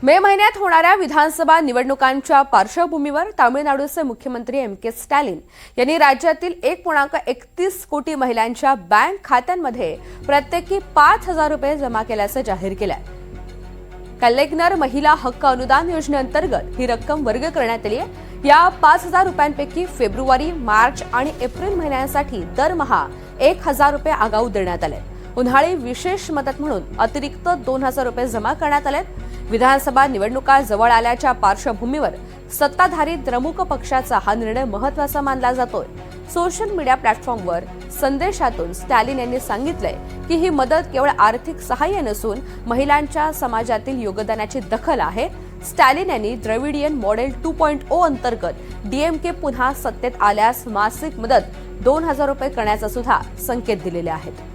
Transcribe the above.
मे महिन्यात होणाऱ्या विधानसभा निवडणुकांच्या पार्श्वभूमीवर तामिळनाडूचे मुख्यमंत्री एम.के. स्टॅलिन यांनी राज्यातील 1.31 कोटी महिलांच्या बँक खात्यांमध्ये प्रत्येकी 5,000 रुपये जमा केल्याचं जाहीर केलंय. कल्लेग्नर महिला हक्क अनुदान योजनेअंतर्गत ही रक्कम वर्ग करण्यात आली आहे. या 5,000 रुपयांपैकी फेब्रुवारी, मार्च आणि एप्रिल महिन्यांसाठी दरमहा 1,000 रुपये आगाऊ देण्यात आले. उन्हाळी विशेष मदत म्हणून अतिरिक्त 2,000 रुपये जमा करण्यात आले. विधानसभा निवडणुका जवळ आल्याच्या पार्श्वभूमीवर सत्ताधारी द्रमुक पक्षाचा हा निर्णय महत्त्वाचा मानला जातोय. सोशल मीडिया प्लॅटफॉर्मवर संदेशातून स्टॅलिन यांनी सांगितलंय की ही मदत केवळ आर्थिक सहाय्य नसून महिलांच्या समाजातील योगदानाची दखल आहे. स्टॅलिन यांनी द्रविडियन मॉडेल 2.0 अंतर्गत डीएमके पुन्हा सत्तेत आल्यास मासिक मदत 2,000 रुपये करण्याचा सुद्धा संकेत दिलेले आहेत.